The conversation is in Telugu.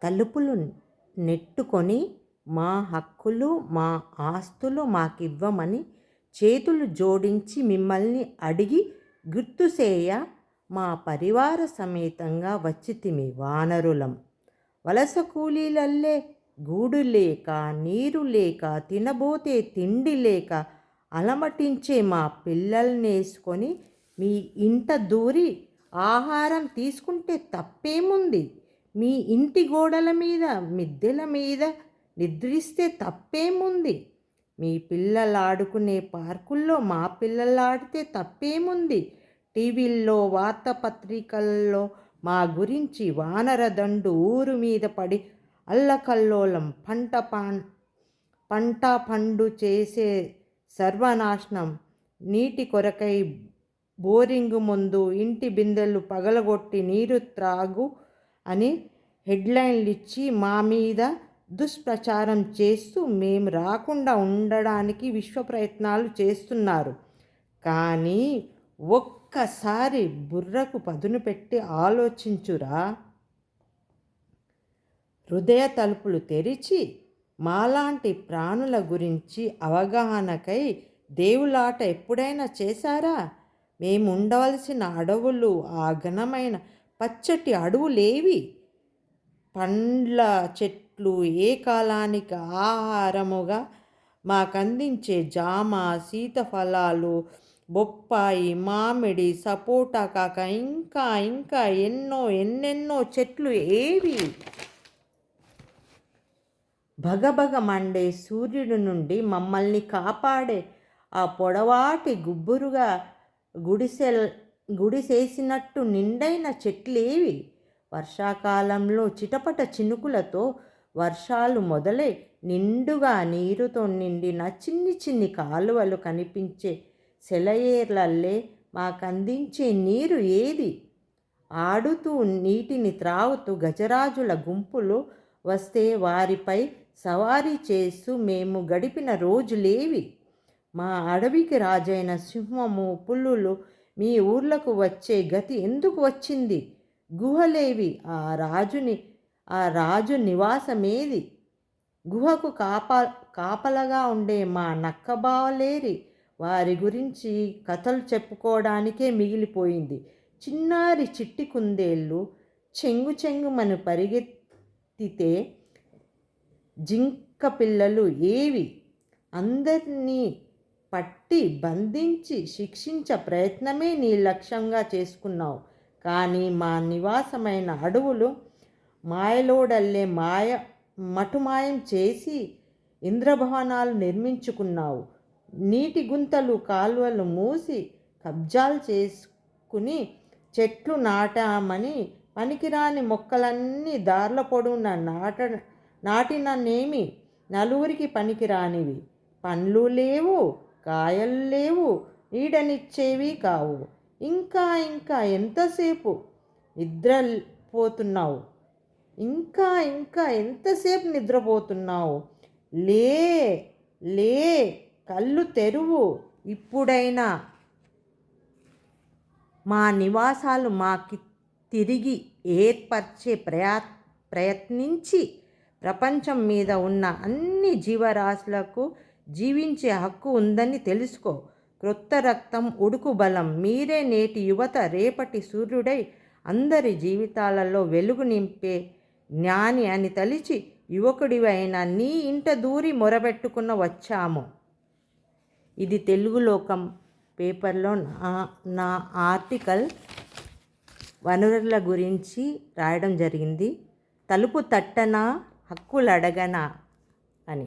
తలుపులు నెట్టుకొని మా హక్కులు మా ఆస్తులు మాకివ్వమని చేతులు జోడించి మిమ్మల్ని అడిగి గుర్తుసేయ మా పరివార సమేతంగా వచ్చితిమి వానరులం. వలస కూలీలల్లే గూడు లేక నీరు లేక తినబోతే తిండి లేక అలమటించే మా పిల్లల్నేసుకొని మీ ఇంట దూరి ఆహారం తీసుకుంటే తప్పేముంది? మీ ఇంటి గోడల మీద మిద్దెల మీద నిద్రిస్తే తప్పేముంది? మీ పిల్లలాడుకునే పార్కుల్లో మా పిల్లలాడితే తప్పేముంది? టీవీల్లో వార్తాపత్రికల్లో మా గురించి వానరదండు ఊరు మీద పడి అల్లకల్లోలం పంట పండు చేసే సర్వనాశనం, నీటి కొరకై బోరింగు ముందు ఇంటి బిందెలు పగలగొట్టి నీరు త్రాగు అని హెడ్లైన్లు ఇచ్చి మా మీద దుష్ప్రచారం చేస్తూ మేము రాకుండా ఉండడానికి విశ్వ ప్రయత్నాలు చేస్తున్నారు. కానీ ఒక్కసారి బుర్రకు పదును పెట్టి ఆలోచించురా. హృదయ తలుపులు తెరిచి మాలాంటి ప్రాణుల గురించి అవగాహనకై దేవులాట ఎప్పుడైనా చేశారా? మేము ఉండవలసిన అడవులు, ఆ ఘనమైన పచ్చటి అడవులేవి? పండ్ల చెట్లు ఏ కాలానికి ఆహారముగా మాకందించే జామ, సీతఫలాలు, బొప్పాయి, మామిడి, సపోటా కాక ఇంకా ఇంకా ఎన్నెన్నో చెట్లు ఏవి? భగభగ మండే సూర్యుడి నుండి మమ్మల్ని కాపాడే ఆ పొడవాటి గుబ్బురుగా గుడిసేసినట్టు నిండైన చెట్లేవి? వర్షాకాలంలో చిటపట చినుకులతో వర్షాలు మొదలై నిండుగా నీరుతో నిండిన చిన్ని చిన్ని కాలువలు కనిపించే సెలయేర్లల్లే మాకందించే నీరు ఏది? ఆడుతూ నీటిని త్రాగుతూ గజరాజుల గుంపులు వస్తే వారిపై సవారీ చేస్తూ మేము గడిపిన రోజులేవి? మా అడవికి రాజైన సింహము, పులులు మీ ఊర్లకు వచ్చే గతి ఎందుకు వచ్చింది? గుహలేవి? ఆ రాజు నివాసమేది? గుహకు కాపలగా ఉండే మా నక్కబావలేరి? వారి గురించి కథలు చెప్పుకోవడానికే మిగిలిపోయింది. చిన్నారి చిట్టి కుందేళ్ళు చెంగుమని పరిగెత్తితే జింక పిల్లలు ఏవి? అందరినీ పట్టి బంధించి శిక్షించ ప్రయత్నమే నీ లక్ష్యంగా చేసుకున్నావు. కానీ మా నివాసమైన అడవులు మాయలోడల్లే మటుమాయం చేసి ఇంద్రభవనాలు నిర్మించుకున్నావు. నీటి గుంతలు, కాలువలు మూసి కబ్జాలు చేసుకుని చెట్లు నాటామని పనికిరాని మొక్కలన్నీ దార్ల పొడవునా నాటిననేమి నలుగురికి పనికిరానివి. పండ్లు లేవు, కాయలు లేవు, నీడనిచ్చేవి కావు. ఇంకా ఇంకా ఎంతసేపు నిద్రపోతున్నావు? ఇంకా ఎంతసేపు నిద్రపోతున్నావు? లే లే, కళ్ళు తెరువు ఇప్పుడైనా. మా నివాసాలు మాకి తిరిగి ఏర్పరిచే ప్రయత్నించి ప్రపంచం మీద ఉన్న అన్ని జీవరాశులకు జీవించే హక్కు ఉందని తెలుసుకో. క్రొత్త రక్తం, ఉడుకు బలం మీరే. నేటి యువత రేపటి సూర్యుడై అందరి జీవితాలలో వెలుగు నింపే జ్ఞాని అని తలిచి యువకుడివైన నీ ఇంట దూరి మొరబెట్టుకున్న వచ్చాము. ఇది తెలుగు లోకం పేపర్లో నా ఆర్టికల్ వనరుల గురించి రాయడం జరిగింది. తలుపు తట్టనా హక్కులడగనా అని.